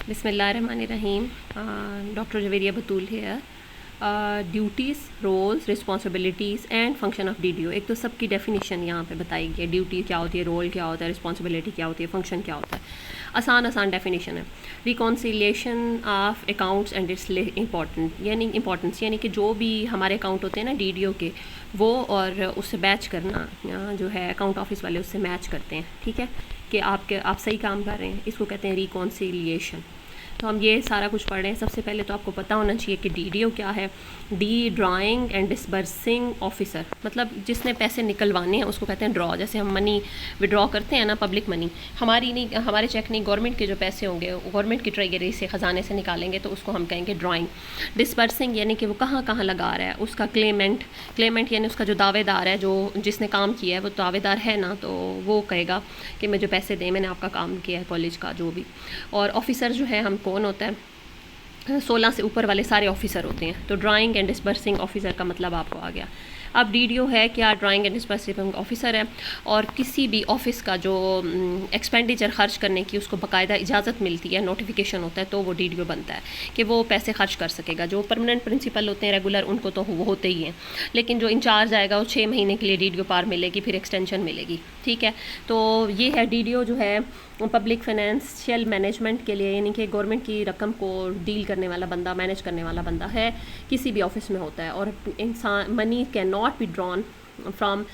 बिस्मिल्लाहिर्रहमानिर्रहीम। डॉक्टर जवेरिया बतूल है। Duties, roles, responsibilities and function of DDO. एक तो सबकी डेफिनेशन यहाँ पे बताई गई है। ड्यूटी क्या होती है, रोल क्या होता है, रिस्पॉन्सिबिलिटी क्या होती है, फंक्शन क्या होता है। आसान डेफिनेशन है। Reconciliation of accounts and its importance यानी कि जो भी हमारे अकाउंट होते हैं ना डीडीओ के, वो और उससे मैच करना, जो है अकाउंट ऑफिस वाले उससे मैच करते हैं, ठीक है, कि आप सही काम कर रहे हैं, इसको कहते हैं रिकॉन्सिलिएशन। तो हम ये सारा कुछ पढ़ रहे हैं। सबसे पहले तो आपको पता होना चाहिए कि डीडीओ क्या है। D drawing and disbursing officer, मतलब जिसने पैसे निकलवाने हैं उसको कहते हैं ड्रॉ। जैसे हम मनी विड्रॉ करते हैं ना, पब्लिक मनी, हमारी नहीं, हमारे चेक नहीं, गवर्नमेंट के जो पैसे होंगे गवर्नमेंट की ट्रेजरी से, ख़जाने से निकालेंगे, तो उसको हम कहेंगे ड्राइंग। डिसबर्सिंग यानी कि वो कहाँ कहाँ लगा रहा है, उसका क्लेमेंट यानी उसका जो दावेदार है, जो जिसने काम किया है वो दावेदार है ना, तो वो कहेगा कि मुझे पैसे दें, मैंने आपका काम किया है कॉलेज का जो भी। और ऑफिसर जो है हम कौन होता है, 16 से ऊपर वाले सारे ऑफिसर होते हैं। तो ड्राइंग एंड डिसबर्सिंग ऑफिसर का मतलब आपको आ गया। अब डीडीओ है क्या, ड्राइंग एंड डिसबर्सिंग ऑफिसर है। और किसी भी ऑफिस का जो एक्सपेंडिचर खर्च करने की उसको बाकायदा इजाज़त मिलती है, नोटिफिकेशन होता है, तो वो डीडीओ बनता है कि वो पैसे खर्च कर सकेगा। जो परमानेंट प्रिंसिपल होते हैं रेगुलर, उनको तो वो होते ही हैं, लेकिन जो इंचार्ज आएगा वो 6 महीने के लिए डीडीओ पार मिलेगी, फिर एक्सटेंशन मिलेगी, ठीक है। तो ये है डीडीओ जो है पब्लिक फाइनेंशियल मैनेजमेंट के लिए, यानी कि गवर्नमेंट की रकम को डील करने वाला बंदा, मैनेज करने वाला बंदा है, किसी भी ऑफिस में होता है। और इंसान money cannot be drawn from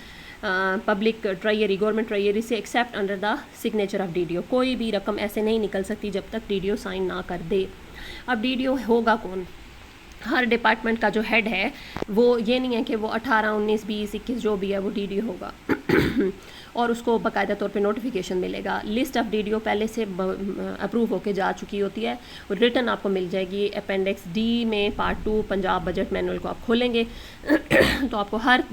public treasury, government treasury से, except under the signature of DDO. कोई भी रकम ऐसे नहीं निकल सकती जब तक डीडीओ साइन ना कर दे। अब डीडीओ होगा कौन? हर डिपार्टमेंट का जो हेड है वो ये नहीं है कि वो 18, 19, 20, 21 जो भी है वो डीडीओ होगा और उसको बाकायदा तौर पे नोटिफिकेशन मिलेगा। लिस्ट ऑफ डीडीओ पहले से अप्रूव होके जा चुकी होती है, रिटर्न आपको मिल जाएगी। अपेंडिक्स डी में पार्ट 2 पंजाब बजट मैनुअल को आप खोलेंगे तो आपको हर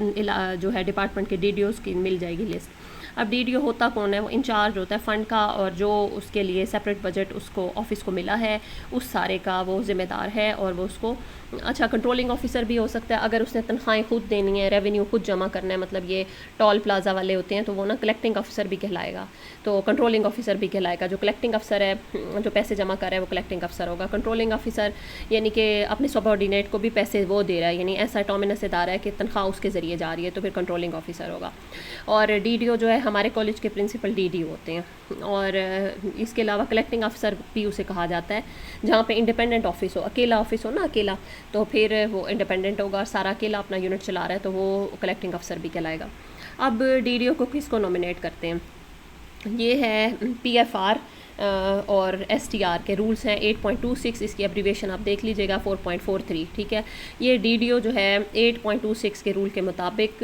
जो है डिपार्टमेंट के डीडीओज़ की मिल जाएगी लिस्ट। अब डीडीओ होता कौन है? वो इंचार्ज होता है फ़ंड का, और जो उसके लिए सेपरेट बजट उसको ऑफिस को मिला है उस सारे का वो ज़िम्मेदार है। और वो उसको अच्छा कंट्रोलिंग ऑफिसर भी हो सकता है अगर उसने तनख्वाहें खुद देनी है, रेवेन्यू खुद जमा करना है, मतलब ये टोल प्लाजा वाले होते हैं तो वो ना कलेक्टिंग ऑफिसर भी कहलाएगा, तो कंट्रोलिंग ऑफिसर भी कहलाएगा। जो कलेक्टिंग अफसर है, जो पैसे जमा कर रहा है, वो कलेक्टिंग अफसर होगा। कंट्रोलिंग ऑफिसर यानी कि अपने सबऑर्डिनेट को भी पैसे वो दे रहा है, यानी ऐसा टॉमिनस इदारा है कि तनख्वाह उसके ज़रिए जा रही है, तो फिर कंट्रोलिंग ऑफिसर होगा। और डीडीओ जो है हमारे कॉलेज के प्रिंसिपल डीडीओ होते हैं। और इसके अलावा कलेक्टिंग ऑफिसर भी उसे कहा जाता है, जहाँ पे इंडिपेंडेंट ऑफिस हो, अकेला ऑफिस हो ना, अकेला, तो फिर वो इंडिपेंडेंट होगा, सारा अकेला अपना यूनिट चला रहा है, तो वो कलेक्टिंग अफसर भी कहलाएगा। अब डीडीओ को किसको नॉमिनेट करते हैं? ये है पीएफआर और एसटीआर के रूल्स हैं। 8.26 इसकी एब्रीवेशन आप देख लीजिएगा, 4.43, ठीक है। ये डीडीओ जो है 8.26 के रूल के मुताबिक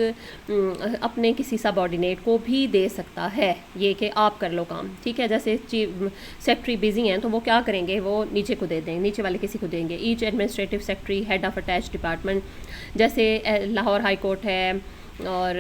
अपने किसी सबऑर्डिनेट को भी दे सकता है ये कि आप कर लो काम, ठीक है। जैसे चीफ सेक्रेटरी बिजी हैं तो वो क्या करेंगे, वो नीचे को दे देंगे, नीचे वाले किसी को देंगे। Each administrative secretary head of attach department, जैसे लाहौर हाई कोर्ट है और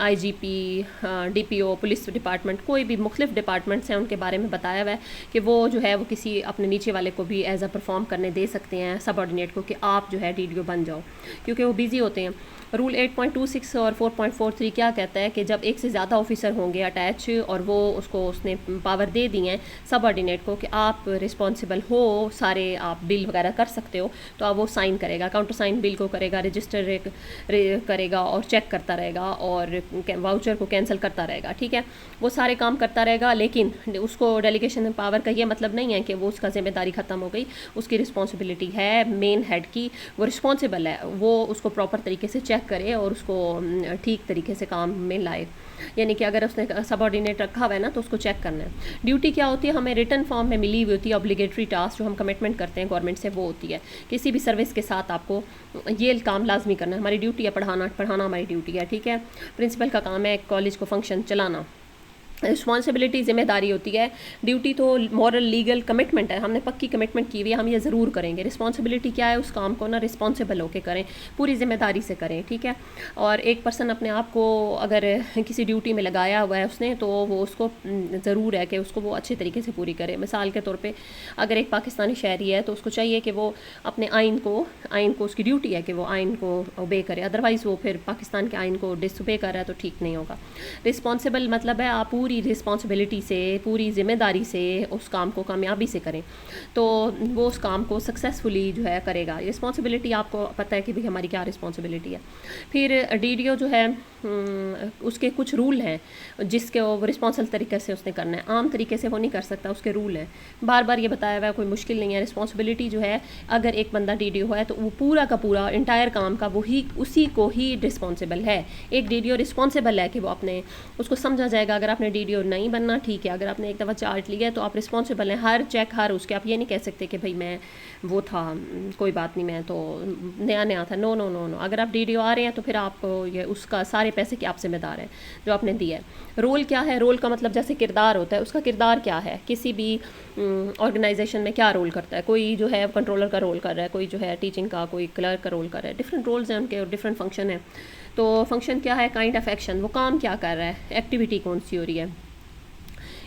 आईजीपी, डीपीओ, पुलिस डिपार्टमेंट, कोई भी मुख्तलिफ डिपार्टमेंट्स हैं, उनके बारे में बताया हुआ है कि वो जो है वो किसी अपने नीचे वाले को भी एज अ परफॉर्म करने दे सकते हैं, सबऑर्डिनेट को, कि आप जो है डीडीओ बन जाओ, क्योंकि वो बिजी होते हैं। रूल 8.26 और 4.43 क्या कहता है कि जब एक से ज़्यादा ऑफिसर होंगे अटैच और वो उसने पावर दे दी हैं सबऑर्डिनेट को कि आप रिस्पॉन्सिबल हो, सारे आप बिल वगैरह कर सकते हो, तो अब वो साइन करेगा, काउंटर साइन बिल को करेगा, रजिस्टर करेगा और चेक करता रहेगा और वाउचर को कैंसिल करता रहेगा, ठीक है। वो सारे काम करता रहेगा, लेकिन उसको डेलीगेशन पावर का ये मतलब नहीं है कि वो उसका जिम्मेदारी ख़त्म हो गई। उसकी रिस्पॉन्सिबिलिटी है मेन हेड की, वो रिस्पॉन्सिबल है, वो उसको प्रॉपर तरीके से चेक करे और उसको ठीक तरीके से काम में लाए। यानी कि अगर उसने सबऑर्डिनेट रखा हुआ है ना, तो उसको चेक करना है। ड्यूटी क्या होती है? हमें रिटर्न फॉर्म में मिली हुई होती है। ऑब्लिगेटरी टास्क जो हम कमिटमेंट करते हैं गवर्नमेंट से, वो होती है किसी भी सर्विस के साथ आपको ये काम लाजमी करना है। हमारी ड्यूटी है पढ़ाना हमारी ड्यूटी है, ठीक है। प्रिंसिपल का काम है कॉलेज को फंक्शन चलाना। रिस्पॉन्सिबिलिटी जिम्मेदारी होती है। ड्यूटी तो मॉरल लीगल कमिटमेंट है, हमने पक्की कमिटमेंट की हुई है, हम ये ज़रूर करेंगे। रिस्पॉन्सिबिलिटी क्या है? उस काम को ना रिस्पॉन्सिबल होकर करें, पूरी जिम्मेदारी से करें, ठीक है। और एक पर्सन अपने आप को अगर किसी ड्यूटी में लगाया हुआ है उसने, तो वो उसको ज़रूर है कि उसको वो अच्छे तरीके से पूरी करे। मिसाल के तौर पर अगर एक पाकिस्तानी शहरी है तो उसको चाहिए कि वो अपने आइन को उसकी ड्यूटी है कि वो आइन को ओबे करे, अदरवाइज़ वो फिर पाकिस्तान के आइन को डिसओबे कर रहा है तो ठीक नहीं होगा। रिस्पॉन्सिबल मतलब है आप पूरी रिस्पॉन्सिबिलिटी से, पूरी ज़िम्मेदारी से उस काम को कामयाबी से करें तो वो उस काम को सक्सेसफुली जो है करेगा। रिस्पॉन्सिबिलिटी आपको पता है कि भाई हमारी क्या रिस्पॉन्सिबिलिटी है। फिर डीडीओ जो है उसके कुछ रूल हैं जिसके वो रिस्पॉन्सिबल तरीके से उसने करना है, आम तरीके से वो नहीं कर सकता, उसके रूल हैं। बार बार ये बताया हुआ है, कोई मुश्किल नहीं है। रिस्पॉन्सिबिलिटी जो है, अगर एक बंदा डीडीओ है तो वो पूरा का पूरा इंटायर काम का वही उसी को ही रिस्पॉन्सिबल है। एक डीडीओ रिस्पॉन्सिबल है कि वो अपने उसको समझा जाएगा। अगर आपने डीडीओ नहीं बनना ठीक है, अगर आपने एक दफ़ा चार्ज लिया तो आप रिस्पॉन्सिबल हैं हर चेक हर उसके। आप ये नहीं कह सकते कि भाई मैं वो था, कोई बात नहीं, मैं तो नया नया था। नो नो नो नो, अगर आप डीडीओ आ रहे हैं तो फिर आप ये उसका सारे पैसे के आप जिम्मेदार हैं जो आपने दिया है। रोल क्या है? रोल का मतलब जैसे किरदार होता है, उसका किरदार क्या है, किसी भी ऑर्गेनाइजेशन में क्या रोल करता है। कोई जो है कंट्रोलर का रोल कर रहा है, कोई जो है टीचिंग का, कोई क्लर्क का रोल कर रहा है। डिफरेंट रोल्स हैं उनके और डिफरेंट फंक्शन है। तो फंक्शन क्या है? काइंड ऑफ एक्शन, वो काम क्या कर रहा है, एक्टिविटी कौन सी हो रही है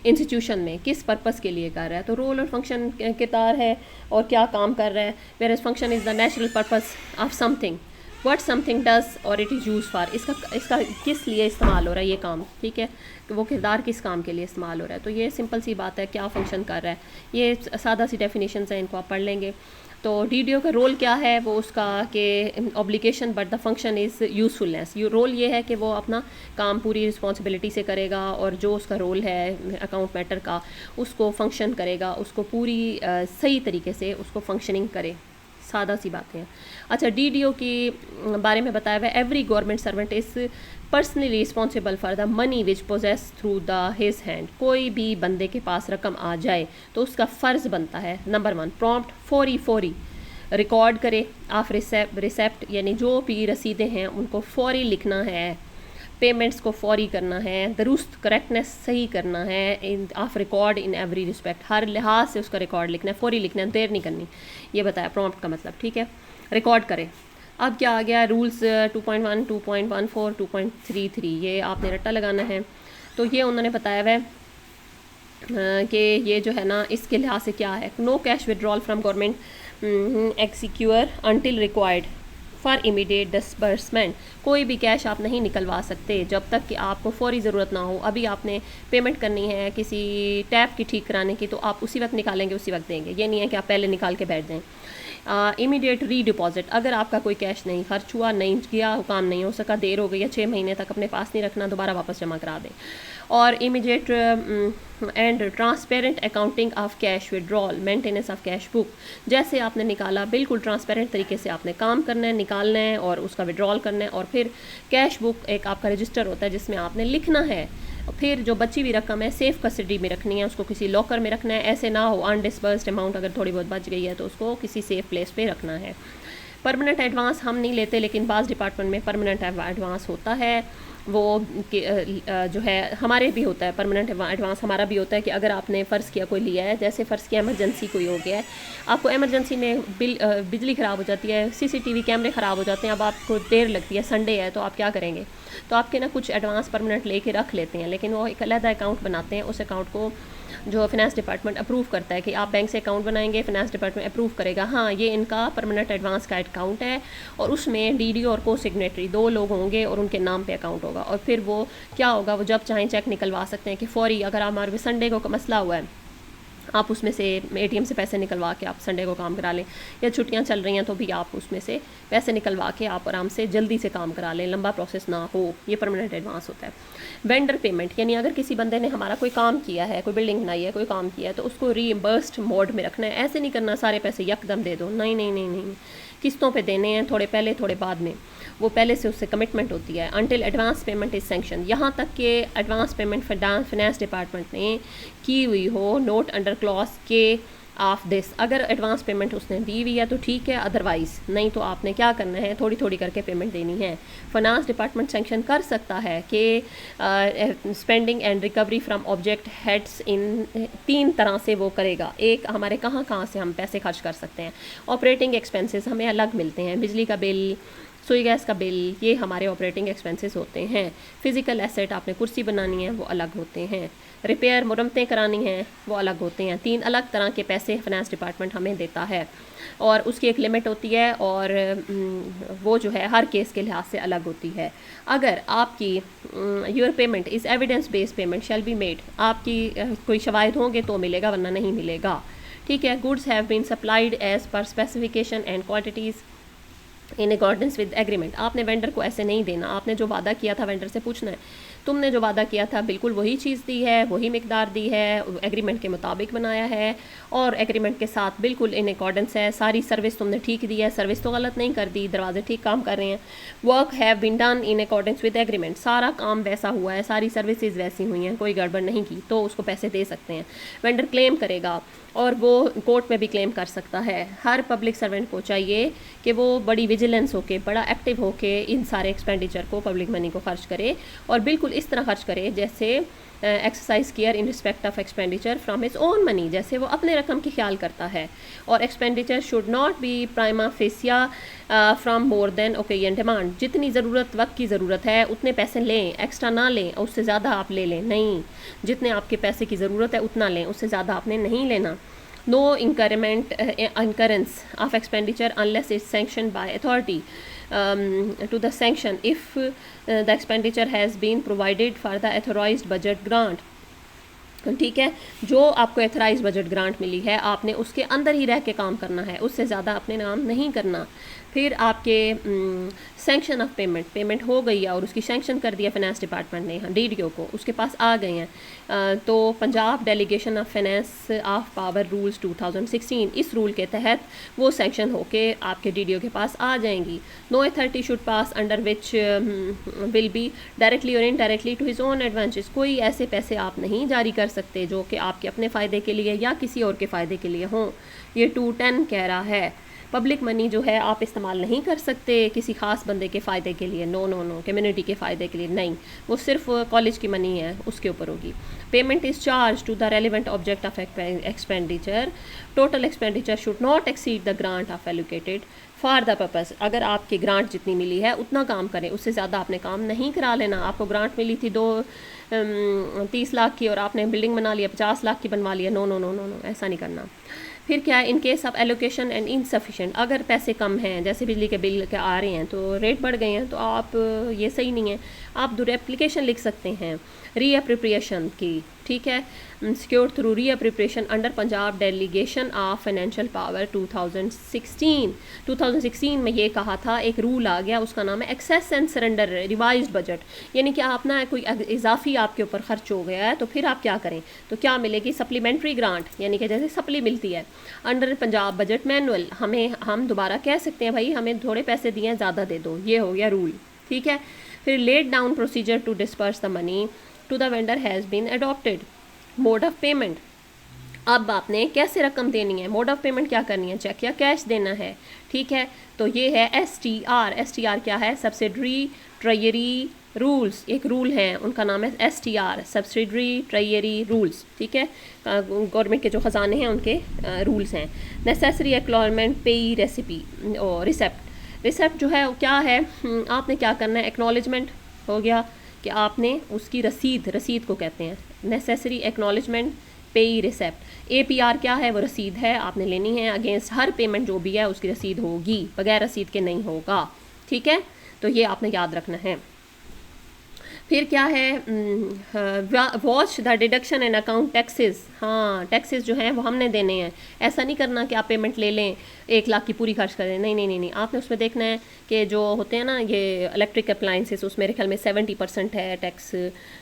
इंस्टीट्यूशन में, किस पर्पस के लिए कर रहा है। तो रोल और फंक्शन किरदार है और क्या काम कर रहा है। Whereas function is the natural purpose of something, what something does और इट इज़ यूज फॉर। इसका किस लिए इस्तेमाल हो रहा है ये काम, ठीक है, तो वो किरदार किस काम के लिए इस्तेमाल हो रहा है। तो ये सिंपल सी बात है, क्या फंक्शन कर रहा है। ये सादा सी डेफिनेशंस हैं, इनको आप पढ़ लेंगे। तो डीडीओ का रोल क्या है? वो उसका कि obligation but the function is usefulness. Role ये है कि वो अपना काम पूरी रिस्पॉन्सिबिलिटी से करेगा और जो उसका रोल है अकाउंट मैटर का उसको फंक्शन करेगा, उसको पूरी सही तरीके से उसको फंक्शनिंग करे। सादा सी बातें हैं। अच्छा, डीडीओ की बारे में बताया हुआ है, every government servant is personally responsible for the money which passes through the his hand. कोई भी बंदे के पास रकम आ जाए तो उसका फ़र्ज़ बनता है, नंबर 1, प्रॉम्प्ट, फौरी रिकॉर्ड करे ऑफ रिसेप्ट, यानी जो भी रसीदें हैं उनको फौरी लिखना है, पेमेंट्स को फौरी करना है, दुरुस्त करेक्टनेस सही करना है, in of record in every respect, हर लिहाज से उसका रिकॉर्ड लिखना है, फौरी लिखना है, देर नहीं करनी। ये बताया प्रॉम्प्ट का मतलब, ठीक है, रिकॉर्ड करें। अब क्या आ गया? रूल्स 2.1, 2.14, 2.33, ये आपने रट्टा लगाना है। तो ये उन्होंने बताया हुआ है कि ये जो है ना इसके लिहाज से क्या है। No cash withdrawal from government exchequer until required for immediate disbursement. कोई भी कैश आप नहीं निकलवा सकते जब तक कि आपको फौरी ज़रूरत ना हो। अभी आपने पेमेंट करनी है किसी टैप की ठीक कराने की, तो आप उसी वक्त निकालेंगे, उसी वक्त देंगे। ये नहीं है कि आप पहले निकाल के बैठ जाएँ। इमीडिएट री डिपॉजिट, अगर आपका कोई कैश नहीं खर्च हुआ, नहीं किया, काम नहीं हो सका, देर हो गई या 6 महीने तक अपने पास नहीं रखना, दोबारा वापस जमा करा दें। और immediate and transparent accounting of cash withdrawal, maintenance of cash book. जैसे आपने निकाला बिल्कुल ट्रांसपेरेंट तरीके से आपने काम करना है, निकालना है और उसका विड्रॉल करना है। और फिर कैश बुक एक आपका रजिस्टर होता है जिसमें आपने लिखना है। फिर जो बची हुई रकम है सेफ कस्टडी में रखनी है, उसको किसी लॉकर में रखना है। ऐसे ना हो अनडिस्बर्स्ड अमाउंट अगर थोड़ी बहुत बच गई है तो उसको किसी सेफ प्लेस पे रखना है। परमानेंट एडवांस हम नहीं लेते, लेकिन बाज़ डिपार्टमेंट में परमानेंट एडवांस होता है। वो जो है हमारे भी होता है परमानेंट एडवांस, हमारा भी होता है कि अगर आपने फ़र्ज़ किया कोई लिया है, जैसे फ़र्ज़ किया इमरजेंसी कोई हो गया है, आपको इमरजेंसी में बिजली ख़राब हो जाती है, सीसीटीवी कैमरे ख़राब हो जाते हैं, अब आपको देर लगती है, संडे है, तो आप क्या करेंगे? तो आपके ना कुछ एडवांस परमानेंट लेके रख लेते हैं, लेकिन वो एक अलग अकाउंट बनाते हैं। उस अकाउंट को जो फाइनेंस डिपार्टमेंट अप्रूव करता है कि आप बैंक से अकाउंट बनाएंगे, फाइनेंस डिपार्टमेंट अप्रूव करेगा, हाँ ये इनका परमानेंट एडवांस का अकाउंट है, और उसमें डीडीओ और को सिग्नेटरी 2 लोग होंगे और उनके नाम पे अकाउंट होगा। और फिर वो क्या होगा, वो जब चाहें चेक निकलवा सकते हैं कि फौरी, अगर हमारे संडे को मसला हुआ है, आप उसमें से एटीएम से पैसे निकलवा के आप संडे को काम करा लें, या छुट्टियां चल रही हैं तो भी आप उसमें से पैसे निकलवा के आप आराम से जल्दी से काम करा लें, लंबा प्रोसेस ना हो। ये परमानेंट एडवांस होता है। वेंडर पेमेंट, यानी अगर किसी बंदे ने हमारा कोई काम किया है, कोई बिल्डिंग बनाई है, कोई काम किया है, तो उसको रीइम्बर्स्ड मोड में रखना है। ऐसे नहीं करना सारे पैसे यकदम दे दो, नहीं नहीं नहीं नहीं, किस्तों पे देने हैं, थोड़े पहले थोड़े बाद में, वो पहले से उससे कमिटमेंट होती है। Until advance payment is sanction, यहाँ तक कि एडवांस पेमेंट फाइनेंस डिपार्टमेंट ने की हुई हो, नोट अंडर क्लॉज के ऑफ दिस। अगर एडवांस पेमेंट उसने दी हुई है तो ठीक है, अदरवाइज़ नहीं तो आपने क्या करना है, थोड़ी थोड़ी करके पेमेंट देनी है। फाइनेंस डिपार्टमेंट सैंक्शन कर सकता है कि spending and recovery from object heads इन 3 तरह से वो करेगा। एक, हमारे कहाँ कहाँ से हम पैसे खर्च कर सकते हैं। ऑपरेटिंग एक्सपेंसेस हमें अलग मिलते हैं, बिजली का बिल, सुई गैस का बिल, ये हमारे ऑपरेटिंग एक्सपेंसेस होते हैं। फ़िज़िकल एसेट, आपने कुर्सी बनानी है, वो अलग होते हैं। रिपेयर मुरम्मतें करानी हैं, वो अलग होते हैं। 3 अलग तरह के पैसे फाइनेंस डिपार्टमेंट हमें देता है और उसकी एक लिमिट होती है और वो जो है हर केस के लिहाज से अलग होती है। अगर आपकी your payment is evidence based payment shall be made, आपकी कोई शवाहिद होंगे तो मिलेगा, वरना नहीं मिलेगा। ठीक है। Goods have been supplied as per specification and quantities in accordance with agreement. आपने वेंडर को ऐसे नहीं देना, आपने जो वादा किया था वेंडर से पूछना है, तुमने जो वादा किया था बिल्कुल वही चीज़ दी है, वही मिकदार दी है, एग्रीमेंट के मुताबिक बनाया है और एग्रीमेंट के साथ बिल्कुल इन अकॉर्डेंस है। सारी सर्विस तुमने ठीक दी है, सर्विस तो गलत नहीं कर दी, दरवाजे ठीक काम कर रहे हैं। Work have been done in accordance with agreement, सारा काम वैसा हुआ है, सारी सर्विसेज वैसी हुई हैं, कोई गड़बड़ नहीं की, तो उसको पैसे दे सकते हैं। वेंडर क्लेम करेगा और वो कोर्ट में भी क्लेम कर सकता है। हर पब्लिक सर्वेंट को चाहिए कि वो बड़ी विजिलेंस होके, बड़ा एक्टिव होके इन सारे एक्सपेंडिचर को, पब्लिक मनी को खर्च करे और बिल्कुल इस तरह खर्च करे जैसे exercise care in respect of expenditure from his own money, जैसे वो अपने रकम की ख्याल करता है। और expenditure should not be prima fascia from more than occasion demand, जितनी ज़रूरत, वक्त की ज़रूरत है उतने पैसे लें, एक्स्ट्रा ना लें और उससे ज़्यादा आप ले लें नहीं। जितने आपके पैसे की ज़रूरत है उतना लें, उससे ज़्यादा आपने नहीं लेना। No incurrence of expenditure unless it's sanctioned by authority to the sanction if the expenditure has been provided for the authorized budget grant। ठीक है। जो आपको एथराइज बजट ग्रांट मिली है आपने उसके अंदर ही रह के काम करना है, उससे ज़्यादा अपने नाम नहीं करना। फिर आपके सैंक्शन ऑफ पेमेंट, पेमेंट हो गई है और उसकी सैंक्शन कर दिया फाइनेंस डिपार्टमेंट ने, डीडीओ को, उसके पास आ गए हैं। तो Punjab delegation of finance of power rules 2016, इस रूल के तहत वो सैंक्शन होके आपके डीडीओ के पास आ जाएंगी। No authority should pass under which will be directly और indirectly to his own advantage, कोई ऐसे पैसे आप नहीं जारी कर सकते जो कि आपके अपने फ़ायदे के लिए या किसी और के फ़ायदे के लिए हों। ये 210 कह रहा है। पब्लिक मनी जो है आप इस्तेमाल नहीं कर सकते किसी ख़ास बंदे के फ़ायदे के लिए, नो नो नो, कम्युनिटी के फ़ायदे के लिए नहीं, वो सिर्फ कॉलेज की मनी है उसके ऊपर होगी। Payment is charge to the relevant object of expenditure, total expenditure should not exceed the grant of allocated for the purpose. अगर आपकी ग्रांट जितनी मिली है उतना काम करें, उससे ज़्यादा आपने काम नहीं करा लेना। आपको ग्रांट मिली थी 30 लाख की और आपने बिल्डिंग बना लिया 50 लाख की बनवा लिया, no no no no no, ऐसा नहीं करना। फिर क्या है, in case of allocation and insufficient, अगर पैसे कम हैं, जैसे बिजली के बिल के आ रहे हैं तो रेट बढ़ गए हैं, तो आप ये सही नहीं है, आप दूर एप्लीकेशन लिख सकते हैं रीअप्रोप्रिएशन की। ठीक है। Secure through reappropriation under Punjab delegation of financial power 2016 में ये कहा था, एक रूल आ गया, उसका नाम है excess and surrender revised budget. यानी कि आप ना कोई इजाफी आपके ऊपर खर्च हो गया है तो फिर आप क्या करें, तो क्या मिलेगी, सप्लीमेंट्री ग्रांट, यानी कि जैसे सप्ली मिलती है अंडर पंजाब बजट मैनुअल, हम दोबारा कह सकते हैं भाई हमें थोड़े पैसे दिए हैं, ज़्यादा दे दो, ये हो गया रूल। ठीक है। फिर let down procedure to disburse the money to the vendor has been adopted. Mode of payment, अब आपने कैसे रकम देनी है, मोड ऑफ पेमेंट क्या करनी है, चेक या कैश देना है। ठीक है। तो ये है STR। STR क्या है, सब्सिडरी ट्रेजरी रूल्स, एक रूल है उनका नाम है STR, सब्सिडरी ट्रेजरी रूल्स। ठीक है। गवर्नमेंट के जो ख़जाने हैं उनके रूल्स हैं। नेसेसरी एक्नॉलेजमेंट पेई रेसिपी और रिसेप्ट, रिसेप्ट जो है क्या है, आपने क्या करना है, एक्नॉलेजमेंट हो गया कि आपने उसकी रसीद को कहते हैं नेसेसरी एक्नॉलेजमेंट पेई रिसेप्ट। APR क्या है, वो रसीद है, आपने लेनी है, अगेंस्ट हर पेमेंट जो भी है उसकी रसीद होगी, बगैर रसीद के नहीं होगा। ठीक है। तो ये आपने याद रखना है। फिर क्या है, watch the deduction and account taxes. हाँ, टैक्सेस जो हैं वो हमने देने हैं, ऐसा नहीं करना कि आप पेमेंट ले लें 1 लाख की पूरी खर्च करें, नहीं नहीं नहीं नहीं, आपने उसमें देखना है कि जो होते हैं ना ये इलेक्ट्रिक अप्लाइंसेस, उसमें मेरे ख्याल में 70% है टैक्स,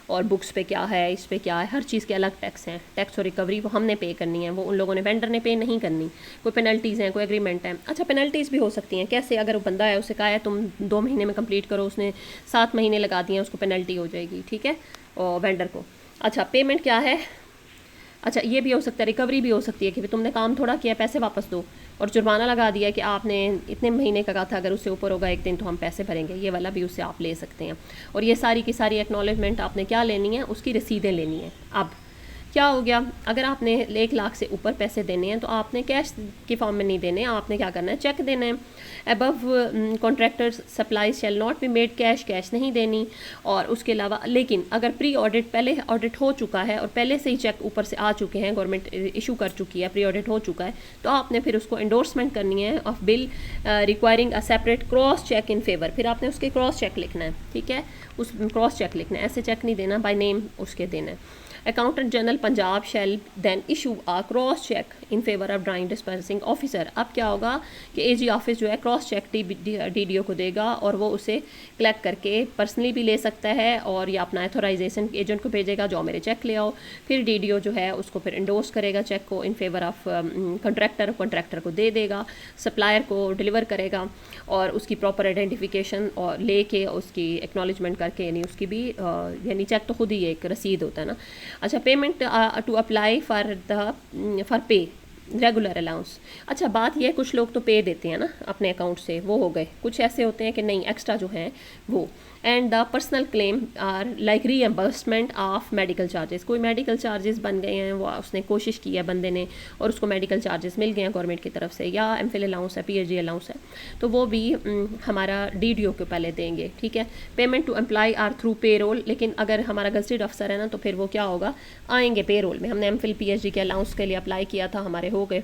और बुक्स पे क्या है, इस पे क्या है, हर चीज़ के अलग टैक्स हैं। टैक्स और रिकवरी वो हमने पे करनी है, वो उन लोगों ने, वेंडर ने पे नहीं करनी। कोई पेनल्टीज़ हैं, कोई एग्रीमेंट है। अच्छा, पेनल्टीज़ भी हो सकती हैं, कैसे, अगर वो बंदा है उसे कहा है तुम 2 महीने में कंप्लीट करो, उसने 7 महीने लगा दिए हैं, उसको पेनल्टी हो जाएगी। ठीक है। और वेंडर को, अच्छा पेमेंट क्या है, अच्छा ये भी हो सकता है, रिकवरी भी हो सकती है कि तुमने काम थोड़ा किया, पैसे वापस दो, और जुर्माना लगा दिया कि आपने इतने महीने का कहा था, अगर उससे ऊपर होगा 1 दिन तो हम पैसे भरेंगे, ये वाला भी उससे आप ले सकते हैं। और ये सारी की सारी एक्नॉलेजमेंट आपने क्या लेनी है, उसकी रसीदें लेनी है। अब क्या हो गया, अगर आपने 1 लाख से ऊपर पैसे देने हैं तो आपने कैश के फॉर्म में नहीं देने, आपने क्या करना है, चेक देना है। Above contractor supply shall not be made cash, cash नहीं देनी। और उसके अलावा लेकिन अगर प्री ऑडिट, पहले ऑडिट हो चुका है और पहले से ही चेक ऊपर से आ चुके हैं, गवर्नमेंट इशू कर चुकी है, प्री ऑडिट हो चुका है, तो आपने फिर उसको एंडोर्समेंट करनी है of bill requiring a separate cross cheque in favour. फिर आपने उसके क्रॉस चेक लिखना है, ठीक है, उस क्रॉस चेक लिखना है, ऐसे चेक नहीं देना, बाय नेम उसके देना है। Accountant general Punjab shall then issue a cross cheque in favour of drawing disbursing officer. अब क्या होगा कि एजी ऑफिस जो है क्रॉस चेक डीडीओ को देगा और वो उसे कलेक्ट करके पर्सनली भी ले सकता है और या अपना अथोराइजेशन एजेंट को भेजेगा, जाओ मेरे चेक ले आओ। फिर डीडीओ जो है उसको फिर इंडोर्स करेगा चेक को इन फेवर ऑफ कॉन्ट्रैक्टर, कॉन्ट्रैक्टर को दे देगा, सप्लायर को डिलीवर करेगा और उसकी प्रॉपर आइडेंटिफिकेशन और लेके उसकी एक्नॉलेजमेंट करके, यानी उसकी भी यानी चेक तो खुद ही एक रसीद होता है ना। अच्छा, payment to apply for pay regular allowance. अच्छा, बात यह है कुछ लोग तो पे देते हैं ना अपने अकाउंट से, वो हो गए, कुछ ऐसे होते हैं कि नहीं एक्स्ट्रा जो हैं वो। And the personal claim are like reimbursement of medical charges. कोई मेडिकल चार्जेस बन गए हैं, वो उसने कोशिश की है बंदे ने और उसको मेडिकल चार्जेस मिल गए हैं गवर्नमेंट की तरफ से, या एमफिल अलाउंस है, पीएचडी अलाउंस है, तो वो भी हमारा डीडीओ के पहले देंगे, ठीक है। Payment to employee are through payroll, लेकिन अगर हमारा गजटेड अफसर है ना तो फिर वो क्या होगा, आएंगे पे रोल में। हमने एमफिल पीएचडी के अलाउंस के लिए अप्लाई किया था, हमारे हो गए,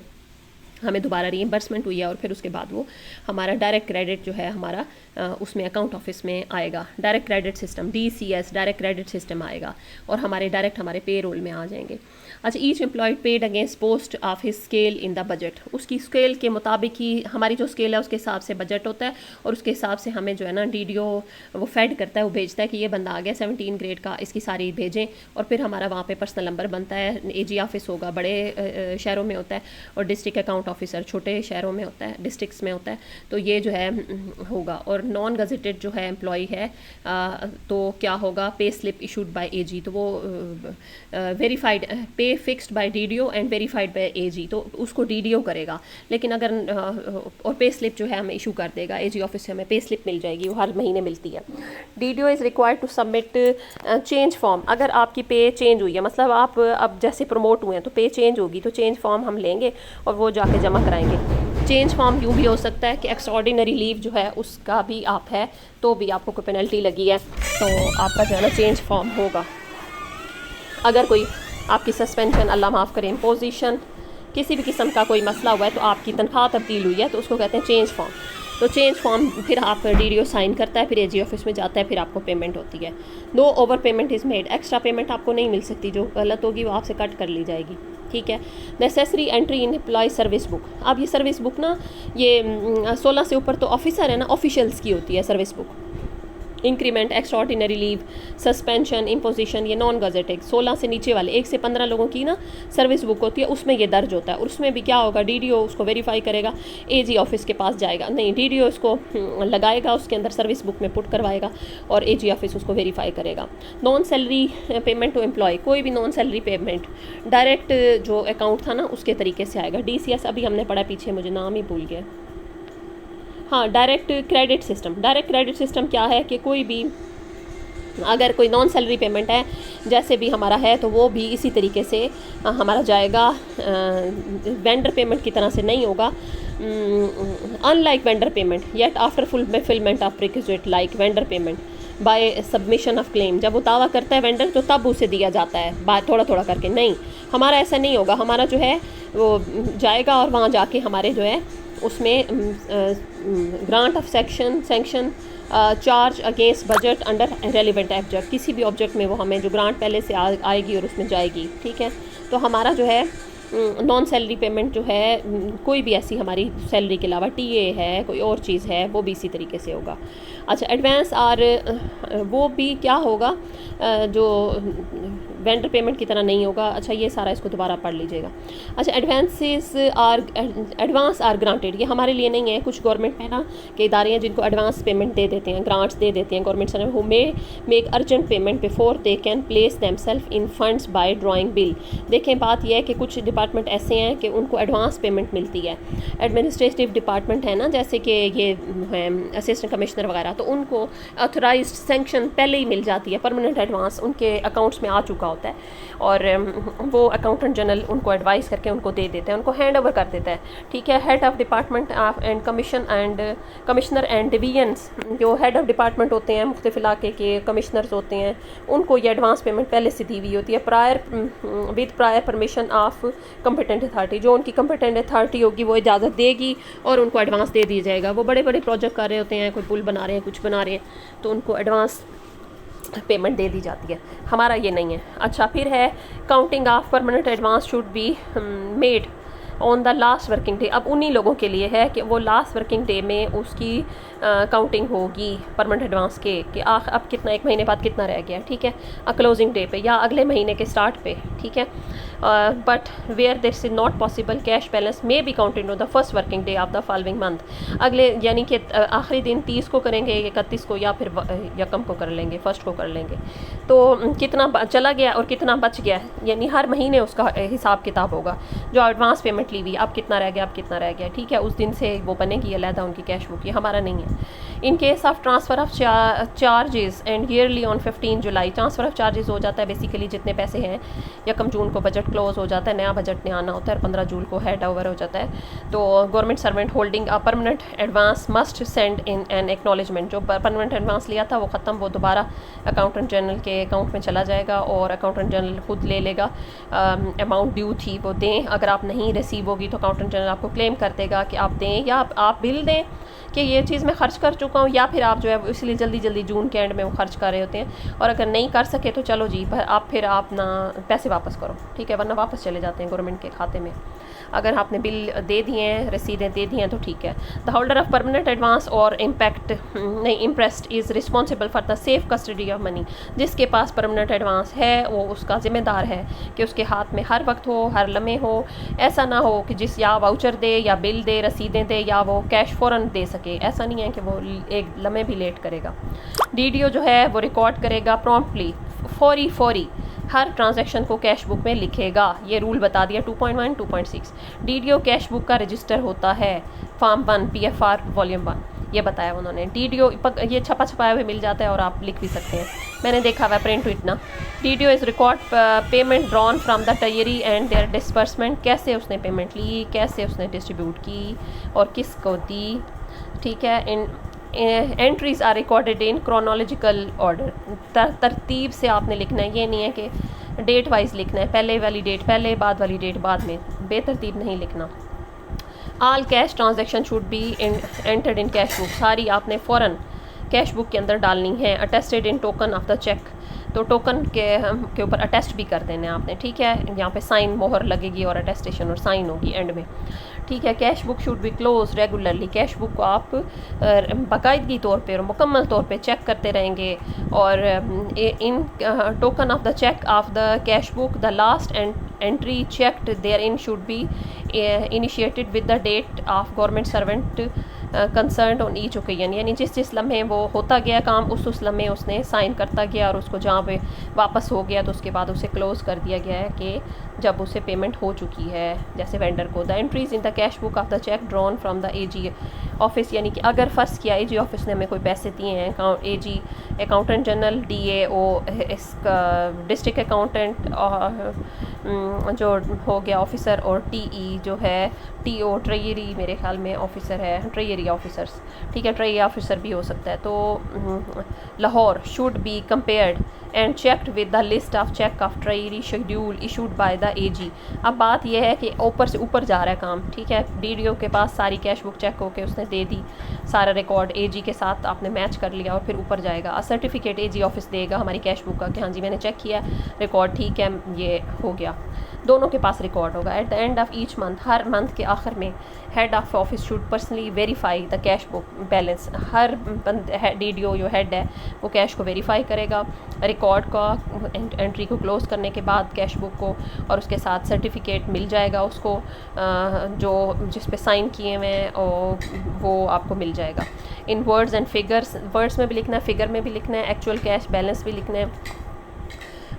हमें दोबारा रीइंबर्समेंट हुई है और फिर उसके बाद वो हमारा डायरेक्ट क्रेडिट जो है हमारा उसमें अकाउंट ऑफिस में आएगा, direct credit system DCS direct credit system आएगा और हमारे डायरेक्ट हमारे पे रोल में आ जाएंगे। अच्छा, each employed paid against post of his scale in the budget. उसकी स्केल के मुताबिक ही हमारी जो स्केल है उसके हिसाब से बजट होता है और उसके हिसाब से हमें जो है ना डीडीओ वो फेड करता है, वो भेजता है कि ये बंदा आ गया 17 ग्रेड का, इसकी सारी भेजें और फिर हमारा वहाँ पे पर्सनल नंबर बनता है। AG ऑफिस होगा बड़े शहरों में होता है और डिस्ट्रिक्ट अकाउंट ऑफिसर छोटे शहरों में होता है, डिस्ट्रिक्ट्स में होता है, तो ये जो है होगा। और नॉन गजेटेड जो है एम्प्लॉय है तो क्या होगा, pay slip issued by AG, तो वो वेरीफाइड पे fixed by DDO and verified bye AG, तो उसको DDO करेगा। लेकिन अगर और पे स्लिप जो है हमें इशू कर देगा, AG ऑफिस से हमें पे स्लिप मिल जाएगी, वो हर महीने मिलती है। DDO is required to submit change form. अगर आपकी पे चेंज हुई है, मतलब आप अब जैसे प्रमोट हुए हैं तो पे चेंज होगी, तो चेंज फॉर्म हम लेंगे और वो जाके जमा कराएंगे। चेंज फॉर्म यूँ भी हो सकता है कि एक्स्ट्राऑर्डिनरी लीव जो है उसका भी आप है तो भी आपको कोई पेनल्टी लगी है तो आपका जो है ना चेंज फॉर्म होगा। अगर कोई आपकी सस्पेंशन, अल्लाह माफ़ करे, इम्पोजिशन, किसी भी किस्म का कोई मसला हुआ है तो आपकी तनख्वाह तब्दील हुई है तो उसको कहते हैं चेंज फॉर्म। तो चेंज फॉर्म फिर आप DDO साइन करता है, फिर AG ऑफिस में जाता है, फिर आपको पेमेंट होती है। No over payment is made. Extra payment आपको नहीं मिल सकती, जो गलत होगी वो आपसे कट कर ली जाएगी, ठीक है। Necessary entry in employee service book. अब ये सर्विस बुक ना, ये 16 से ऊपर तो ऑफिसर है ना, ऑफिशियल्स की होती है service book. Increment, extraordinary leave, suspension, imposition, ये नॉन गजेटेड। 16 से नीचे वाले 1 से 15 लोगों की ना सर्विस बुक होती है, उसमें ये दर्ज होता है और उसमें भी क्या होगा, DDO उसको वेरीफाई करेगा, AG ऑफिस के पास जाएगा, नहीं DDO इसको लगाएगा उसके अंदर सर्विस बुक में पुट करवाएगा और AG ऑफिस उसको वेरीफाई करेगा। Non salary payment to employee, कोई भी नॉन सैलरी पेमेंट डायरेक्ट जो अकाउंट था ना उसके तरीके से आएगा। DCS अभी हमने पढ़ा, पीछे मुझे नाम ही भूल गया। हाँ, direct credit system. Direct credit system क्या है कि कोई भी अगर कोई नॉन सैलरी पेमेंट है जैसे भी हमारा है तो वो भी इसी तरीके से हमारा जाएगा, वेंडर पेमेंट की तरह से नहीं होगा। Unlike vendor payment yet after fulfilment of prerequisite like vendor payment by submission of claim. जब वो दावा करता है वेंडर तो तब उसे दिया जाता है बाय थोड़ा थोड़ा करके, नहीं हमारा ऐसा नहीं होगा। हमारा जो है वो जाएगा और वहाँ जाके हमारे जो है उसमें grant of sanction charge against budget under relevant object, किसी भी ऑब्जेक्ट में वो हमें जो ग्रांट पहले से आएगी और उसमें जाएगी, ठीक है। तो हमारा जो है नॉन सैलरी पेमेंट जो है कोई भी ऐसी हमारी सैलरी के अलावा TA है, कोई और चीज़ है, वो भी इसी तरीके से होगा। अच्छा, एडवांस आर वो भी क्या होगा जो वेंडर पेमेंट की तरह नहीं होगा। अच्छा, ये सारा इसको दोबारा पढ़ लीजिएगा। अच्छा, एडवांस आर ग्रांटेड, ये हमारे लिए नहीं है, कुछ गवर्नमेंट में ना के इदारे हैं जिनको एडवांस पेमेंट दे देते हैं, ग्रांट्स दे देते हैं गवर्नमेंट से, who may make urgent payment before they can place themselves in funds by drawing bill. देखें, बात यह है कि कुछ डिपार्टमेंट ऐसे हैं कि उनको एडवांस पेमेंट मिलती है। एडमिनिस्ट्रेटिव डिपार्टमेंट है ना, जैसे कि ये है असिस्टेंट कमिश्नर वगैरह, तो उनको ऑथोराइज्ड सैंक्शन पहले ही मिल जाती है, परमानेंट एडवांस उनके अकाउंट्स में आ चुका होता है, और वो अकाउंटेंट जनरल उनको एडवाइस करके उनको दे देता है, उनको हैंड ओवर कर देता है, ठीक है। Head of department and commissioner and divisions, जो हेड ऑफ डिपार्टमेंट होते हैं मुख्तलिफ इलाके के कमिश्नर्स होते हैं, उनको ये एडवांस पेमेंट पहले से दी हुई होती है, with prior permission of competent authority. जो उनकी कम्पिटेंट अथॉरिटी होगी वो इजाज़त देगी और उनको एडवांस दे दी जाएगा। वो बड़े बड़े प्रोजेक्ट कर रहे होते हैं, कोई पुल बना रहे हैं, कुछ बना रहे हैं, तो उनको एडवांस पेमेंट दे दी जाती है। हमारा ये नहीं है। अच्छा, फिर है counting of permanent advance should be made on the last working day. अब उन्हीं लोगों के लिए है कि वो लास्ट वर्किंग डे में उसकी काउंटिंग होगी परमानेंट एडवांस के, कि अब कितना, एक महीने बाद कितना रह गया, ठीक है, क्लोजिंग डे पे या अगले महीने के स्टार्ट पे, ठीक है। But where this is not possible, cash balance may be counted on the first working day of the following month. अगले यानी कि आखिरी दिन 30 को करेंगे, 31 को, या फिर यकम को कर लेंगे, फर्स्ट को कर लेंगे। तो कितना चला गया और कितना बच गया, यानी हर महीने उसका हिसाब किताब होगा। जो एडवांस पेमेंट ली हुई, अब कितना रह गया, अब कितना रह गया, ठीक है, उस दिन से वो बनेगी अलहदा उनकी कैश बुक। ये हमारा नहीं है। In case of transfer of charges and yearly on 15 July, transfer of charges हो जाता है बेसिकली जितने पैसे हैं, यकम जून को बजट क्लोज हो जाता है, नया बजट नहीं आना होता है, और 15 जून को हैंड ओवर हो जाता है। तो government servant holding a permanent advance must send in an acknowledgement. जो परमानेंट एडवांस लिया था वो ख़त्म, वो दोबारा अकाउंटेंट जनरल के अकाउंट में चला जाएगा और अकाउंटेंट जनरल खुद ले लेगा। अमाउंट ड्यू थी वो दें, अगर आप नहीं रिसीव होगी तो अकाउंटेंट जनरल आपको क्लेम कर देगा कि आप दें, या आप बिल दें कि ये चीज़ मैं खर्च कर चुका हूँ, या फिर आप जो है इसलिए जल्दी जल्दी जून के एंड में वो खर्च कर रहे होते हैं। और अगर नहीं कर सके तो चलो जी, फिर आप ना पैसे वापस करो, ठीक है, वरना वापस चले जाते हैं गवर्नमेंट के खाते में। अगर आपने बिल दे दिए हैं, रसीदें दे दी हैं तो ठीक है। The holder of permanent advance और imprest is responsible for the safe custody of money. जिसके पास परमानेंट एडवांस है वो उसका ज़िम्मेदार है कि उसके हाथ में हर वक्त हो, हर लम्हे हो। ऐसा ना हो कि जिस या वाउचर दे या बिल दे, रसीदें दे, या वो कैश फ़ौरन दे सके। ऐसा नहीं है कि वो एक लम्हे भी लेट करेगा। डीडीओ जो है वो रिकॉर्ड करेगा प्रॉम्प्टली, फौरी हर ट्रांजैक्शन को कैश बुक में लिखेगा। ये रूल बता दिया 2.1 2.6। डीडीओ कैश बुक का रजिस्टर होता है फॉर्म 1 PFR वॉल्यूम 1, ये बताया उन्होंने। डीडीओ ये छपा छपाया हुआ मिल जाता है और आप लिख भी सकते हैं, मैंने देखा हुआ प्रिंट इतना। DDO is record payment drawn from the treasury and their disbursement. कैसे उसने पेमेंट ली, कैसे उसने डिस्ट्रीब्यूट की और किसको दी, ठीक है। In entries are recorded in chronological order. तरतीब से आपने लिखना है, ये नहीं है कि डेट वाइज लिखना है, पहले वाली डेट पहले, बाद वाली डेट बाद में, बेतरतीब नहीं लिखना। All cash transaction should be entered in cash book. सारी आपने फ़ौरन कैश बुक के अंदर डालनी है। Attested in token of the cheque, तो टोकन के ऊपर अटेस्ट भी कर देना है आपने, ठीक है। यहाँ पे साइन मोहर लगेगी और अटेस्टेशन और साइन होगी एंड में, ठीक है। Cash book should be close regularly. Cash book को आप बाकायदगी तौर पे और मुकम्मल तौर पे चेक करते रहेंगे। और in token of the check of the cash book the last entry checked therein should be initiated with the date of government servant concern on each occasion. यानी जिस लम्हे वो होता गया काम, उस लम्हे उसने साइन करता गया और उसको जहाँ पे वापस हो गया तो उसके बाद उसे क्लोज कर दिया गया है कि जब उसे पेमेंट हो चुकी है, जैसे वेंडर को। The entries in the cash book of the check drawn from the AG office, यानी कि अगर फ़र्ज़ किया AG ऑफिस ने हमें कोई पैसे दिए हैं, AG अकाउंटेंट जनरल, DAO इसका डिस्ट्रिक्ट अकाउंटेंट जो हो गया ऑफिसर, और TE जो है TO ट्रेजरी मेरे ख्याल में ऑफिसर है, ट्रेजरी ऑफिसर्स, ठीक है, ट्रेजरी ऑफिसर भी हो सकता है। तो Lahore should be compared and checked with the list of cheque of treasury schedule issued by the AG। अब बात यह है कि ऊपर से ऊपर जा रहा है काम, ठीक है। DDO के पास सारी कैश बुक चेक होके उसने दे दी, सारा रिकॉर्ड AG के साथ आपने मैच कर लिया और फिर ऊपर जाएगा। सर्टिफिकेट AG ऑफिस देगा हमारी कैश बुक का कि हाँ जी मैंने चेक किया, रिकॉर्ड ठीक है, ये हो गया। दोनों के पास रिकॉर्ड होगा। At the end of each month, her month के आखिर में head of office should personally verify the cash book balance. Her DDO जो हेड है वो कैश को वेरीफाई करेगा, रिकॉर्ड का एंट्री को क्लोज करने के बाद कैश बुक को, और उसके साथ सर्टिफिकेट मिल जाएगा उसको जो जिस पे साइन किए हुए हैं और वो आपको मिल जाएगा। इन वर्ड्स एंड फिगर्स, वर्ड्स में भी लिखना है, फिगर में भी लिखना है, एक्चुअल कैश बैलेंस भी लिखना है।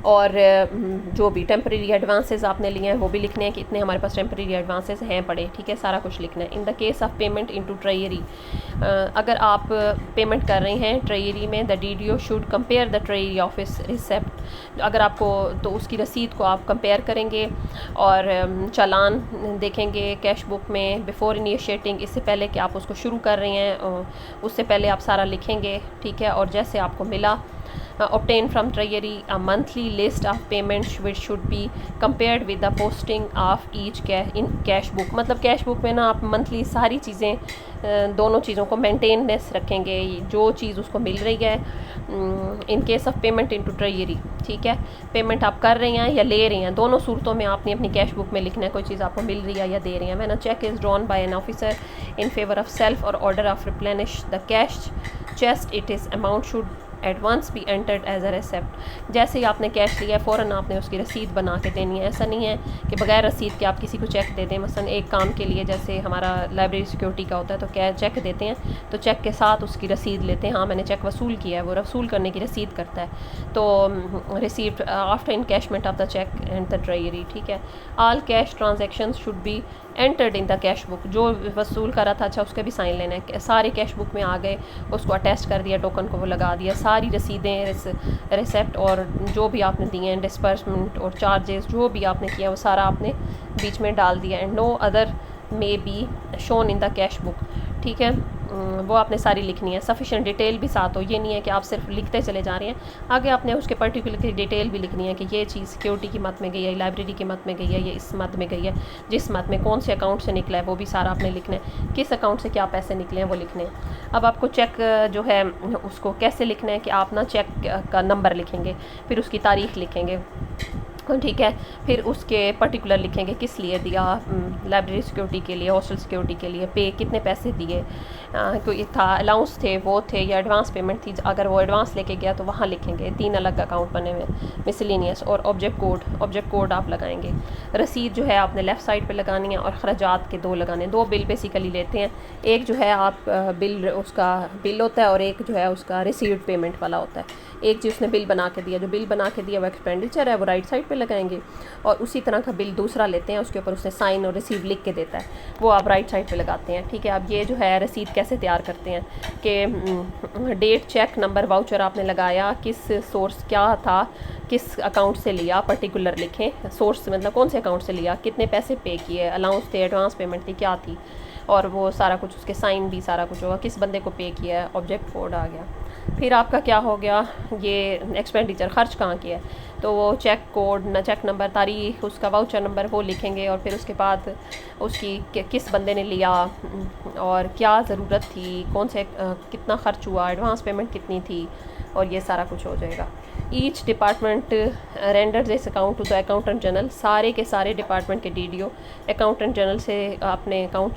और जो भी टेम्प्रेरी एडवांसेस आपने लिए हैं वो भी लिखने हैं कि इतने हमारे पास टेम्प्रेरी एडवांसेस हैं पड़े, ठीक है, सारा कुछ लिखना है। In the case of payment into treasury, अगर आप पेमेंट कर रहे हैं ट्रेजरी में, the DDO should compare the treasury office receipt, अगर आपको तो उसकी रसीद को आप कंपेयर करेंगे और चालान देखेंगे कैश बुक में बिफोर इनिशिएटिंग, इससे पहले कि आप उसको शुरू कर रहे हैं उससे पहले आप सारा लिखेंगे, ठीक है। और जैसे आपको मिला, obtain from treasury a monthly list of payments which should be compared with the posting of each in cash book, मतलब कैश बुक में ना आप मंथली सारी चीज़ें दोनों चीज़ों को मेंटेनेंस रखेंगे, जो चीज़ उसको मिल रही है in case of payment into treasury, ठीक है। पेमेंट आप कर रहे हैं या ले रहे हैं, दोनों सूरतों में आपने अपनी कैश बुक में लिखना है कोई चीज़ आपको मिल रही है या दे रही है। When a cheque is drawn by an officer in favour of self और order of replenish the cash chest, it is amount should advance be entered as a receipt, जैसे ही आपने कैश लिया है फ़ौरन आपने उसकी रसीद बना के देनी है। ऐसा नहीं है कि बगैर रसीद के आप किसी को चेक दे दें। मसलन एक काम के लिए जैसे हमारा लाइब्रेरी सिक्योरिटी का होता है तो क्या चेक देते हैं तो चेक के साथ उसकी रसीद लेते हैं, हाँ मैंने चेक वसूल किया है, वो वसूल करने की रसीद करता है, तो receipt after encashment of the cheque and the treasury, ठीक है। All cash transaction should be entered in the cash book, जो वसूल करा था अच्छा उसके भी साइन लेने हैं, सारे कैश बुक में आ गए, उसको अटैच कर दिया, टोकन को वो लगा दिया, सारी रसीदें रिसेप्ट और जो भी आपने दिए हैं डिस्पर्समेंट और चार्जेस जो भी आपने किया वो सारा आपने बीच में डाल दिया। And no other may be shown in the cash book, ठीक है, वो आपने सारी लिखनी है। सफिशेंट डिटेल भी साथ हो, ये नहीं है कि आप सिर्फ लिखते चले जा रहे हैं, आगे आपने उसके पर्टिकुलर डिटेल भी लिखनी है कि ये चीज़ सिक्योरिटी की मद में गई है, लाइब्रेरी की मद में गई है, ये इस मद में गई है, जिस मद में कौन से अकाउंट से निकला है वो भी सारा आपने लिखना है, किस अकाउंट से क्या पैसे निकले हैं वो लिखने हैं। अब आपको चेक जो है उसको कैसे लिखना है कि आप ना चेक का नंबर लिखेंगे, फिर उसकी तारीख लिखेंगे, ठीक है, फिर उसके पर्टिकुलर लिखेंगे किस लिए दिया, लाइब्रेरी सिक्योरिटी के लिए, हॉस्टल सिक्योरिटी के लिए, पे कितने पैसे दिए, कोई था अलाउंस थे वो थे या एडवांस पेमेंट थी, अगर वो एडवांस लेके गया तो वहाँ लिखेंगे। 3 अलग अकाउंट बने हुए मिसलिनियस, और ऑब्जेक्ट कोड आप लगाएंगे। रसीद जो है आपने लेफ़्ट साइड पे लगानी है और ख़राजात के 2 लगाने, 2 बिल बेसिकली लेते हैं, एक जो है आप बिल उसका बिल होता है और एक जो है उसका रिसीव्ड पेमेंट वाला होता है। एक चीज़ उसने बिल बना के दिया, जो बिल बना के दिया वो एक्सपेंडिचर है, वो राइट साइड पे लगाएंगे, और उसी तरह का बिल दूसरा लेते हैं, उसके ऊपर उसने साइन और रिसीव लिख के देता है, वो आप राइट साइड पे लगाते हैं, ठीक है। अब ये जो है रसीद कैसे तैयार करते हैं कि डेट, चेक नंबर, वाउचर आपने लगाया, किस सोर्स क्या था, किस अकाउंट से लिया, पर्टिकुलर लिखें, सोर्स मतलब कौन से अकाउंट से लिया, कितने पैसे पे किए, अलाउंस थे, एडवांस पेमेंट थी, क्या थी, और वो सारा कुछ उसके साइन भी सारा कुछ होगा, किस बंदे को पे किया है, ऑब्जेक्ट कोड आ गया। फिर आपका क्या हो गया, ये एक्सपेंडिचर खर्च कहाँ किया है, तो वो चेक कोड न चेक नंबर, तारीख, उसका वाउचर नंबर वो लिखेंगे, और फिर उसके बाद उसकी किस बंदे ने लिया और क्या ज़रूरत थी, कौन से कितना ख़र्च हुआ, एडवांस पेमेंट कितनी थी, और ये सारा कुछ हो जाएगा। Each department render this account to the accountant general, सारे के सारे डिपार्टमेंट के डीडीओ अकाउंटेंट जनरल से अपने अकाउंट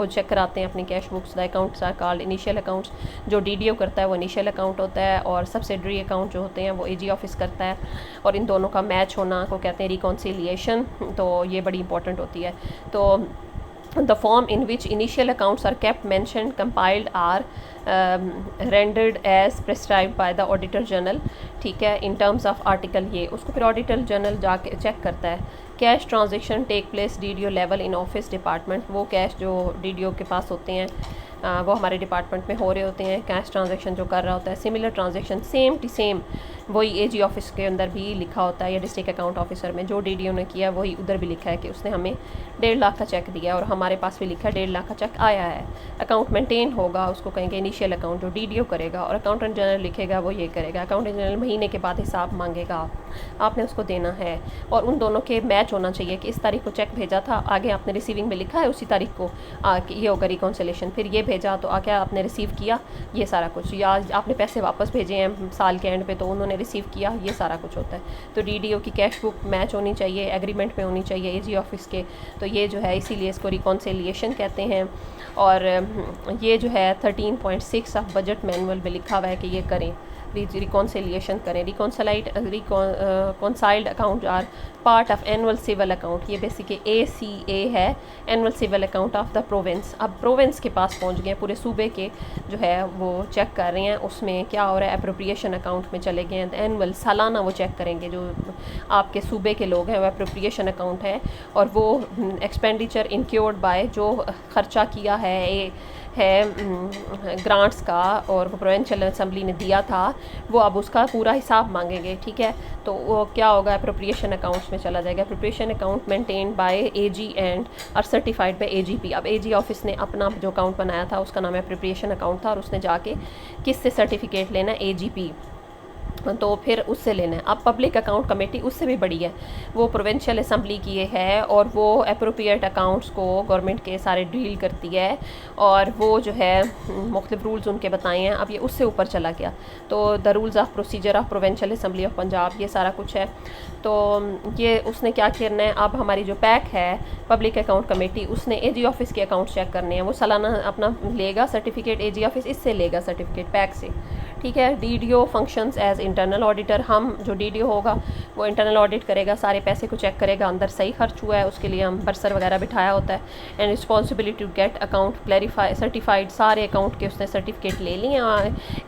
चेक कराते हैं अपनी cash books. The accounts are called initial accounts, जो डीडीओ करता है वो इनिशियल अकाउंट होता है, और सब्सिडरी अकाउंट जो होते हैं वो एजी ऑफिस करता है, और इन दोनों का मैच होना को कहते हैं रिकॉन्सिलिएशन, तो ये बड़ी इंपॉर्टेंट होती है। तो the form in which initial accounts are kept, mentioned, compiled are rendered as prescribed by the auditor general, ठीक है, in terms of article, ये उसको फिर ऑडिटर जनरल जाके चेक करता है। Cash transaction take place DDO level in office department, वो cash जो डीडीओ के पास होते हैं वो हमारे डिपार्टमेंट में हो रहे होते हैं, कैश ट्रांजैक्शन जो कर रहा होता है। Similar transaction same to same वही एजी ऑफिस के अंदर भी लिखा होता है, या डिस्ट्रिक्ट अकाउंट ऑफिसर में जो डीडीओ ने किया वही उधर भी लिखा है कि उसने हमें 1.5 लाख का चेक दिया, और हमारे पास भी लिखा है 1.5 लाख का चेक आया है। अकाउंट मेंटेन होगा, उसको कहेंगे इनिशियल अकाउंट, जो डीडीओ करेगा, और अकाउंटेंट जनरल लिखेगा वो ये करेगा। अकाउंटेंट जनरल महीने के बाद हिसाब मांगेगा, आपने उसको देना है, और उन दोनों के मैच होना चाहिए कि इस तारीख को चेक भेजा था, आगे आपने रिसीविंग में लिखा है उसी तारीख को ये होगा रिकॉन्सिलेशन, फिर ये भेजा तो आगे आपने रिसीव किया, ये सारा कुछ, या आपने पैसे वापस भेजे हैं साल के एंड पे तो उन्होंने रिसीव किया, ये सारा कुछ होता है। तो डीडीओ की कैश बुक मैच होनी चाहिए, एग्रीमेंट में होनी चाहिए एजी ऑफिस के, तो ये जो है इसीलिए इसको रिकॉन्सिलिएशन कहते हैं। और ये जो है 13.6 ऑफ बजट मैनुअल में लिखा हुआ है कि ये करें। रिकॉन्सिलिएशन करें। Reconciled account are part of annual civil account. ये बेसिकली ACA है, annual civil account of the province. अब प्रोविंस के पास पहुंच गए, पूरे सूबे के जो है वो चेक कर रहे हैं उसमें क्या हो रहा है। अप्रोप्रिएशन अकाउंट में चले गए हैं, एनुअल सालाना वो चेक करेंगे। जो आपके सूबे के लोग हैं वो अप्रोप्रिएशन अकाउंट है, और वो एक्सपेंडिचर इंक्योर्ड बाय, जो खर्चा किया है ग्रांट्स का और वो प्रोविंशियल असेंबली ने दिया था, वो अब उसका पूरा हिसाब मांगेंगे। ठीक है, तो वो क्या होगा, अप्रोप्रिएशन अकाउंट्स में चला जाएगा। Appropriation account maintained by AG and are certified by AGP। अब AG ऑफिस ने अपना जो अकाउंट बनाया था उसका नाम अप्रोप्रिएशन अकाउंट था, और उसने जाके किससे सर्टिफिकेट लेना, AGP, तो फिर उससे लेना है। अब पब्लिक अकाउंट कमेटी उससे भी बड़ी है, वो प्रोविंशियल असेंबली की है, और वो अप्रोप्रिएट अकाउंट्स को गवर्नमेंट के सारे डील करती है, और वो जो है मुख्तलिफ रूल्स उनके बताए हैं। अब ये उससे ऊपर चला गया, तो the rules of procedure of provincial assembly of Punjab, ये सारा कुछ है। तो ये उसने क्या करना है, अब हमारी जो पैक है पब्लिक अकाउंट कमेटी, उसने AG ऑफिस के अकाउंट चेक करने हैं। वो सालाना अपना लेगा सर्टिफिकेट, AG ऑफिस इससे लेगा सर्टिफिकेट पैक से। ठीक है, DDO functions as internal auditor. हम जो DDO होगा वो इंटरनल ऑडिट करेगा, सारे पैसे को चेक करेगा अंदर सही खर्च हुआ है, उसके लिए हम बर्सर वगैरह बिठाया होता है। And responsibility to get account clarify certified, सारे अकाउंट के उसने सर्टिफिकेट ले लिए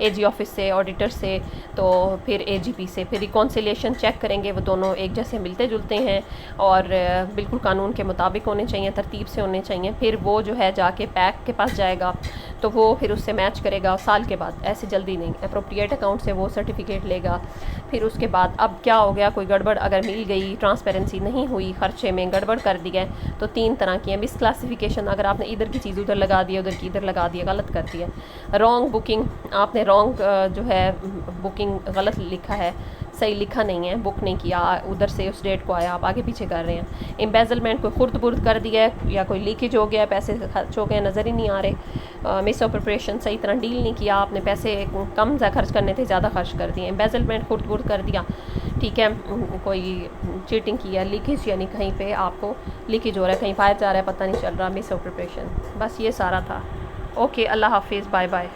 AG ऑफिस से, ऑडिटर से, तो फिर AGP से। फिर रिकॉन्सिलिएशन चेक करेंगे, वो दोनों एक जैसे मिलते जुलते हैं और बिल्कुल कानून के मुताबिक होने चाहिए, तरतीब से होने चाहिए। फिर वो जो है जाके पैक के पास जाएगा, तो वो फिर उससे मैच करेगा साल के बाद, ऐसे जल्दी नहीं। अप्रोप्रिएट अकाउंट से वो सर्टिफिकेट लेगा। फिर उसके बाद अब क्या हो गया, कोई गड़बड़ अगर मिल गई, ट्रांसपेरेंसी नहीं हुई, खर्चे में गड़बड़ कर दिया, तो 3 तरह की है मिस क्लासिफिकेशन। अगर आपने इधर की चीज़ उधर लगा दिया, उधर की इधर लगा दिया, गलत कर दिया। रॉन्ग बुकिंग, आपने रॉन्ग जो है बुकिंग गलत लिखा है, सही लिखा नहीं है, बुक नहीं किया, उधर से उस डेट को आया, आप आगे पीछे कर रहे हैं। एम्बेजलमेंट, कोई खुर्द बुर्द कर दिया है या कोई लीकेज हो गया, पैसे खर्च हो गए, नज़र ही नहीं आ रहे। मिस अप्रोप्रिएशन, सही तरह डील नहीं किया आपने, पैसे कम खर्च करने थे, ज़्यादा खर्च कर दिए। एम्बेजलमेंट, खुर्द बुर्द कर दिया। ठीक है, कोई चीटिंग किया, लीकेज यानी कहीं पे आपको लीकेज हो रहा है, कहीं फायर जा रहा है, पता नहीं चल रहा, मिस अप्रोप्रिएशन। बस ये सारा था। ओके, अल्लाह हाफिज़, बाय बाय।